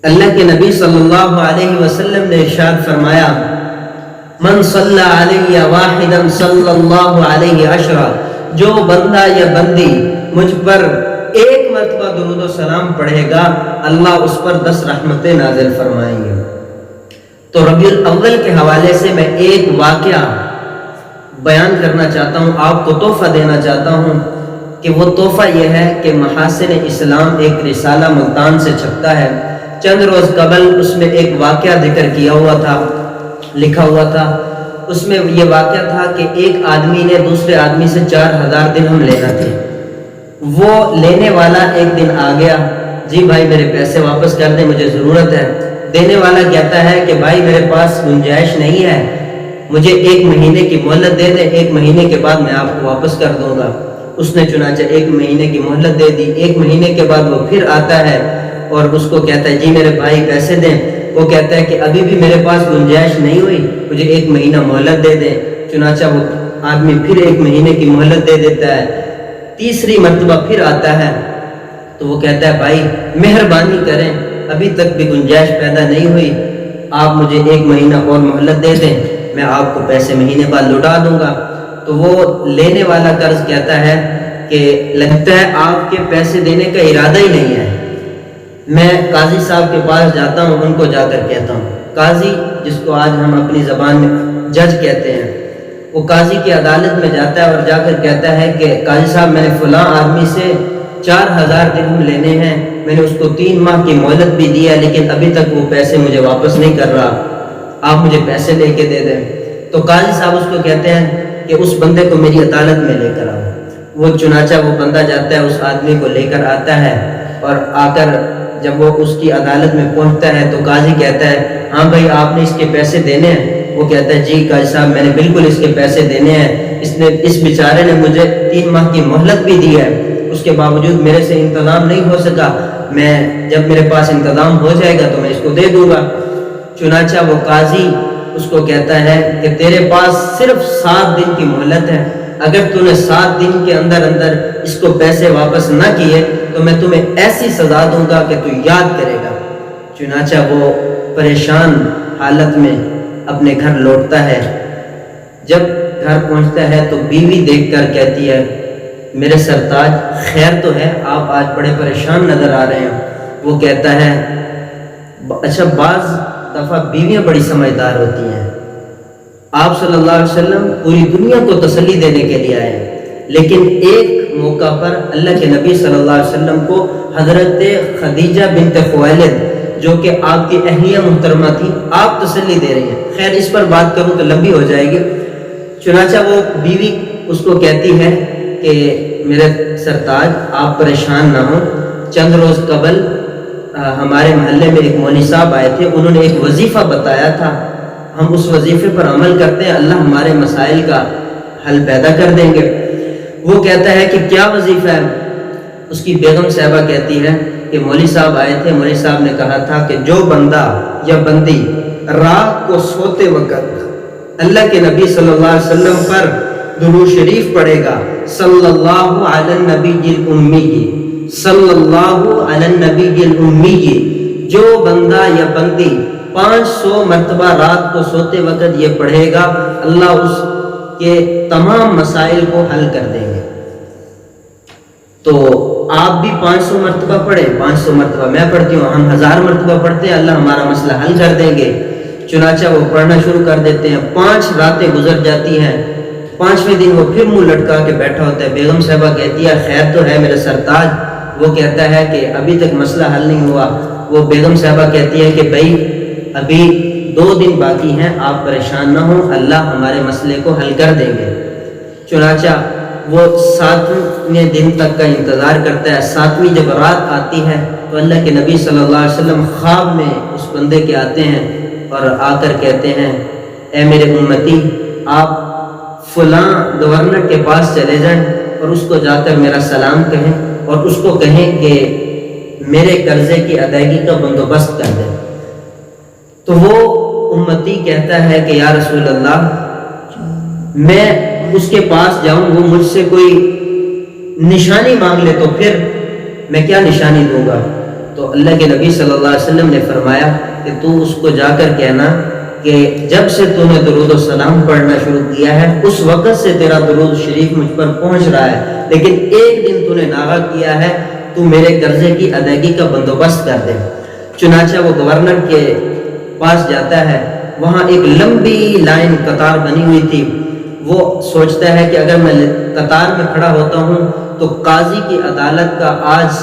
اللہ کے نبی صلی اللہ علیہ وسلم نے ارشاد فرمایا، من صلی علی واحدا صلی اللہ علیہ عشرہ، جو بندہ یا بندی مجھ پر ایک مرتبہ درود و سلام پڑھے گا اللہ اس پر 10 رحمتیں نازل فرمائیں گے۔ تو ربیع الاول کے حوالے سے میں ایک واقعہ بیان کرنا چاہتا ہوں، آپ کو تحفہ دینا چاہتا ہوں کہ وہ تحفہ یہ ہے کہ محاسن اسلام ایک رسالہ ملتان سے چھپتا ہے۔ چند روز قبل اس میں ایک واقعہ ذکر کیا ہوا تھا، لکھا ہوا تھا۔ اس میں یہ واقعہ تھا کہ ایک آدمی نے دوسرے آدمی سے 4000 درہم لینا تھے۔ وہ لینے والا ایک دن آ گیا، جی بھائی میرے پیسے واپس کر دیں، مجھے ضرورت ہے۔ دینے والا کہتا ہے کہ بھائی میرے پاس گنجائش نہیں ہے، مجھے 1 مہینے کی مہلت دے دیں، 1 مہینے کے بعد میں آپ کو واپس کر دوں گا۔ اس نے چنانچہ 1 مہینے کی مہلت دے دی۔ 1 مہینے کے بعد وہ پھر آتا ہے اور اس کو کہتا ہے جی میرے بھائی پیسے دیں۔ وہ کہتا ہے کہ ابھی بھی میرے پاس گنجائش نہیں ہوئی، مجھے 1 مہینہ مہلت دے دیں۔ چنانچہ وہ آدمی پھر 1 مہینے کی مہلت دے دیتا ہے۔ تیسری مرتبہ پھر آتا ہے تو وہ کہتا ہے بھائی مہربانی کریں، ابھی تک بھی گنجائش پیدا نہیں ہوئی، آپ مجھے 1 مہینہ اور مہلت دے دیں، میں آپ کو پیسے مہینے بعد لوٹا دوں گا۔ تو وہ لینے والا قرض کہتا ہے کہ لگتا ہے آپ کے پیسے دینے کا ارادہ ہی نہیں ہے، میں قاضی صاحب کے پاس جاتا ہوں، ان کو جا کر کہتا ہوں۔ قاضی جس کو آج ہم اپنی زبان میں جج کہتے ہیں، وہ قاضی کی عدالت میں جاتا ہے اور جا کر کہتا ہے کہ قاضی صاحب میں نے فلاں آدمی سے 4000 درہم لینے ہیں، میں نے اس کو 3 ماہ کی مہلت بھی دی ہے لیکن ابھی تک وہ پیسے مجھے واپس نہیں کر رہا، آپ مجھے پیسے لے کے دے دیں۔ تو قاضی صاحب اس کو کہتے ہیں کہ اس بندے کو میری عدالت میں لے کر آؤ۔ وہ چنانچہ وہ بندہ جاتا ہے، اس آدمی کو لے کر آتا ہے اور آ کر جب وہ اس کی عدالت میں پہنچتا ہے تو قاضی کہتا ہے ہاں بھائی آپ نے اس کے پیسے دینے ہیں؟ وہ کہتا ہے جی قاضی صاحب میں نے بالکل اس کے پیسے دینے ہیں، اس بیچارے نے مجھے 3 ماہ کی مہلت بھی دی ہے، اس کے باوجود میرے سے انتظام نہیں ہو سکا، میں جب میرے پاس انتظام ہو جائے گا تو میں اس کو دے دوں گا۔ چنانچہ وہ قاضی اس کو کہتا ہے کہ تیرے پاس صرف 7 دن کی مہلت ہے، اگر تو نے 7 دن کے اندر اس کو پیسے واپس نہ کیے تو میں تمہیں ایسی سزا دوں گا کہ تو یاد کرے گا۔ چنانچہ وہ پریشان حالت میں اپنے گھر لوٹتا ہے۔ جب گھر پہنچتا ہے تو بیوی دیکھ کر کہتی ہے میرے سرتاج خیر تو ہے، آپ آج بڑے پریشان نظر آ رہے ہیں۔ وہ کہتا ہے اچھا بعض دفعہ بیویاں بڑی سمجھدار ہوتی ہیں، آپ صلی اللہ علیہ وسلم پوری دنیا کو تسلی دینے کے لیے آئے، لیکن ایک موقع پر اللہ کے نبی صلی اللہ علیہ وسلم کو حضرت خدیجہ بنت خویلد جو کہ آپ کی اہلیہ محترمہ تھی، آپ تسلی دے رہی ہیں۔ خیر اس پر بات کروں تو لمبی ہو جائے گی۔ چنانچہ وہ بیوی اس کو کہتی ہے کہ میرے سرتاج آپ پریشان نہ ہوں، چند روز قبل ہمارے محلے میں ایک مولوی صاحب آئے تھے، انہوں نے ایک وظیفہ بتایا تھا، ہم اس وظیفے پر عمل کرتے ہیں، اللہ ہمارے مسائل کا حل پیدا کر دیں گے۔ وہ کہتا ہے کہ کیا وظیفہ ہے؟ اس کی بیگم صاحبہ کہتی ہے کہ مولوی صاحب آئے تھے، مولوی صاحب نے کہا تھا کہ جو بندہ یا بندی رات کو سوتے وقت اللہ کے نبی صلی اللہ علیہ وسلم پر درود شریف پڑھے گا، صلی اللہ علی النبی الامی، صلی اللہ علی النبی الامی، جو بندہ یا بندی 500 مرتبہ رات کو سوتے وقت یہ پڑھے گا، اللہ اس کے تمام مسائل کو حل کر دیں گے۔ تو آپ بھی 500 مرتبہ پڑھیں، 500 مرتبہ میں پڑھتی ہوں، ہم 1000 مرتبہ پڑھتے ہیں، اللہ ہمارا مسئلہ حل کر دیں گے۔ چنانچہ وہ پڑھنا شروع کر دیتے ہیں، 5 راتیں گزر جاتی ہیں، 5ویں دن وہ پھر منہ لٹکا کے بیٹھا ہوتا ہے۔ بیگم صاحبہ کہتی ہے خیر تو ہے میرے سرتاج؟ وہ کہتا ہے کہ ابھی تک مسئلہ حل نہیں ہوا۔ وہ بیگم صاحبہ کہتی ہے کہ بھائی ابھی 2 دن باقی ہیں، آپ پریشان نہ ہوں، اللہ ہمارے مسئلے کو حل کر دیں گے۔ چنانچہ وہ 7ویں دن تک کا انتظار کرتا ہے۔ 7ویں جب رات آتی ہے تو اللہ کے نبی صلی اللہ علیہ وسلم خواب میں اس بندے کے آتے ہیں اور آ کر کہتے ہیں اے میرے امتی، آپ فلاں گورنر کے پاس چلے جائیں اور اس کو جا کر میرا سلام کہیں اور اس کو کہیں کہ میرے قرضے کی ادائیگی کا بندوبست کر دیں۔ تو وہ امتی کہتا ہے کہ یا رسول اللہ، میں اس کے پاس جاؤں، وہ مجھ سے کوئی نشانی مانگ لے تو پھر میں کیا نشانی دوں گا؟ تو اللہ کے نبی صلی اللہ علیہ وسلم نے فرمایا کہ تو اس کو جا کر کہنا کہ جب سے تو نے درود و سلام پڑھنا شروع کیا ہے اس وقت سے تیرا درود شریف مجھ پر پہنچ رہا ہے، لیکن ایک دن تو نے ناغہ کیا ہے، تو میرے قرضے کی ادائیگی کا بندوبست کر دے۔ چنانچہ وہ گورنر کے پاس جاتا ہے، وہاں ایک لمبی لائن قطار بنی ہوئی تھی۔ وہ سوچتا ہے کہ اگر میں قطار میں کھڑا ہوتا ہوں تو قاضی کی عدالت کا آج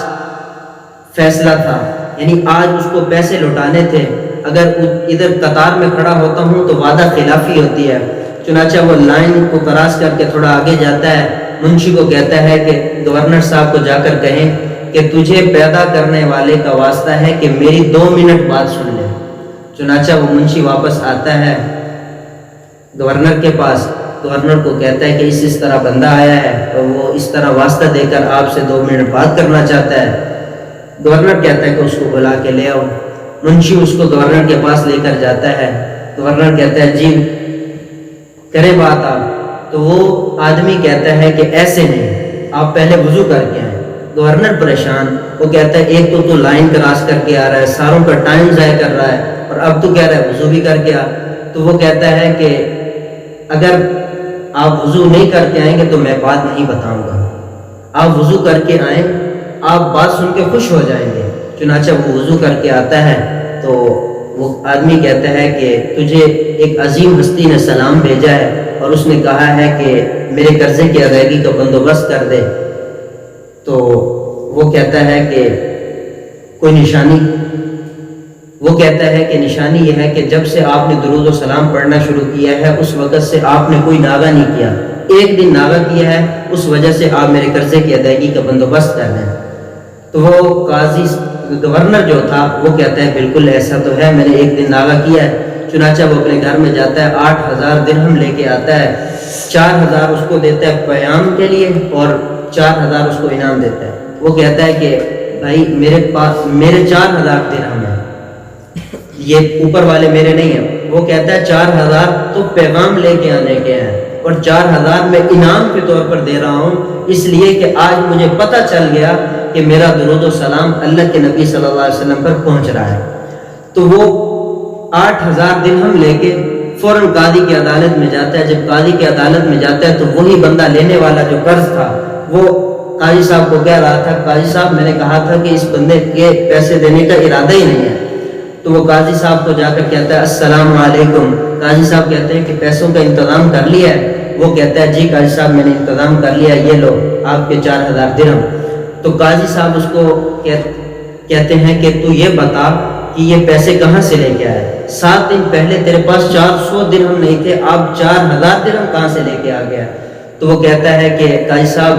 فیصلہ تھا، یعنی آج اس کو پیسے لوٹانے تھے، اگر ادھر قطار میں کھڑا ہوتا ہوں تو وعدہ خلافی ہوتی ہے۔ چنانچہ وہ لائن کو کراس کر کے تھوڑا آگے جاتا ہے، منشی کو کہتا ہے کہ گورنر صاحب کو جا کر کہیں کہ تجھے پیدا کرنے والے کا واسطہ ہے کہ میری 2 منٹ بات سن لے۔ چنانچہ وہ منشی واپس آتا ہے گورنر کے پاس، گورنر کو کہتا ہے کہ اس طرح بندہ آیا ہے اور وہ اس طرح واسطہ دے کر آپ سے 2 منٹ بات کرنا چاہتا ہے۔ گورنر کہتا ہے کہ اس کو بلا کے لے آؤ۔ منشی اس کو گورنر کے پاس لے کر جاتا ہے۔ گورنر کہتا ہے جی کرے بات آپ، تو وہ آدمی کہتا ہے کہ ایسے نہیں، آپ پہلے وضو کر کے آئیں۔ گورنر پریشان، وہ کہتا ہے ایک تو لائن کراس کر کے آ رہا ہے، ساروں کا ٹائم ضائع کر رہا ہے، اور اب تو کہہ رہا ہے وضو بھی کر کے آ۔ تو وہ کہتا ہے کہ اگر آپ وضو نہیں کر کے آئیں گے تو میں بات نہیں بتاؤں گا، آپ وضو کر کے آئیں، آپ بات سن کے خوش ہو جائیں گے۔ چنانچہ وہ وضو کر کے آتا ہے تو وہ آدمی کہتا ہے کہ تجھے ایک عظیم ہستی نے سلام بھیجا ہے اور اس نے کہا ہے کہ میرے قرضے کی ادائیگی کا بندوبست کر دے۔ تو وہ کہتا ہے کہ کوئی نشانی؟ وہ کہتا ہے کہ نشانی یہ ہے کہ جب سے آپ نے درود و سلام پڑھنا شروع کیا ہے اس وقت سے آپ نے کوئی ناغہ نہیں کیا، ایک دن ناغہ کیا ہے، اس وجہ سے آپ میرے قرضے کی ادائیگی کا بندوبست کر دیں۔ تو وہ قاضی گورنر جو تھا وہ کہتا ہے بالکل ایسا تو ہے، میں نے ایک دن ناغہ کیا ہے۔ چنانچہ وہ اپنے گھر میں جاتا ہے، 8000 درہم لے کے آتا ہے، 4000 اس کو دیتا ہے پیام کے لیے اور 4000 اس کو انعام دیتا ہے۔ وہ کہتا ہے کہ بھائی میرے 4000 درہم ہیں، یہ اوپر والے میرے نہیں ہیں۔ وہ کہتا ہے 4000 تو پیغام لے کے آنے کے ہیں اور 4000 میں انعام کے طور پر دے رہا ہوں، اس لیے کہ آج مجھے پتہ چل گیا کہ میرا درود و سلام اللہ کے نبی صلی اللہ علیہ وسلم پر پہنچ رہا ہے۔ تو وہ 8000 درہم لے کے فوراً قاضی کی عدالت میں جاتا ہے۔ جب قاضی کی عدالت میں جاتا ہے تو وہی بندہ لینے والا جو قرض تھا وہ قاضی صاحب کو کہہ رہا تھا قاضی صاحب میں نے کہا تھا کہ اس بندے کے پیسے دینے کا ارادہ ہی نہیں ہے۔ تو وہ قاضی صاحب کو جا کر کہتا ہے السلام علیکم۔ قاضی صاحب کہتے ہیں کہ پیسوں کا انتظام کر لیا ہے؟ وہ کہتا ہے جی قاضی صاحب میں نے انتظام کر لیا، یہ لو آپ کے 4000 درہم۔ تو قاضی صاحب اس کو کہتے ہیں کہ تو یہ بتا کہ یہ پیسے کہاں سے لے کے آیا؟ 7 دن پہلے تیرے پاس 400 درہم نہیں تھے، آپ 4000 درہم کہاں سے لے کے آ گیا؟ تو وہ کہتا ہے کہ قاضی صاحب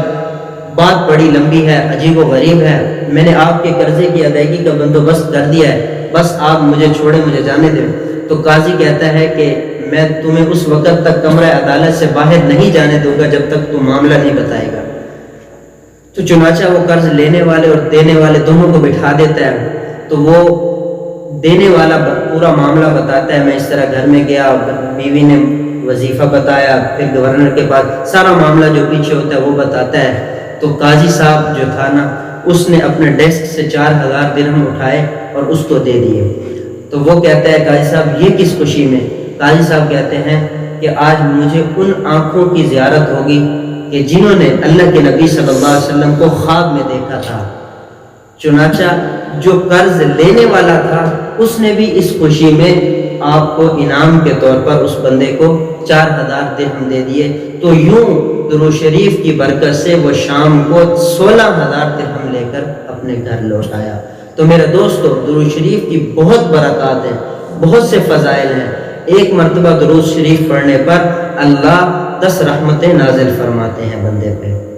بات بڑی لمبی ہے، عجیب و غریب ہے، میں نے آپ کے قرضے کی ادائیگی کا بندوبست کر دیا ہے، بس آپ مجھے چھوڑیں، مجھے جانے دیں۔ تو قاضی کہتا ہے کہ میں تمہیں اس وقت تک کمرہ عدالت سے باہر نہیں جانے دوں گا جب تک تم معاملہ نہیں بتائے گا۔ تو چنانچہ وہ قرض لینے والے اور دینے والے دونوں کو بٹھا دیتا ہے۔ تو وہ دینے والا پورا معاملہ بتاتا ہے، میں اس طرح گھر میں گیا، بیوی نے وظیفہ بتایا، پھر گورنر کے پاس سارا معاملہ جو پیچھے ہوتا ہے وہ بتاتا ہے۔ تو قاضی صاحب جو تھا نا اس نے اپنے ڈیسک سے 4000 درہم اٹھائے اور اس کو دے دیے۔ تو وہ کہتا ہے قاضی صاحب یہ کس خوشی میں؟ قاضی صاحب کہتے ہیں کہ آج مجھے ان آنکھوں کی زیارت ہوگی کہ جنہوں نے اللہ کے نبی صلی اللہ علیہ وسلم کو خواب میں دیکھا تھا۔ چنانچہ جو قرض لینے والا تھا اس نے بھی اس خوشی میں آپ کو انعام کے طور پر اس بندے کو 4000 درہم دے دیے۔ تو یوں درود شریف کی برکت سے وہ شام کو 16000 درہم لے کر اپنے گھر لوٹ آیا۔ تو میرے دوستو درود شریف کی بہت برکات ہیں، بہت سے فضائل ہیں۔ ایک مرتبہ درود شریف پڑھنے پر اللہ 10 رحمتیں نازل فرماتے ہیں بندے پہ۔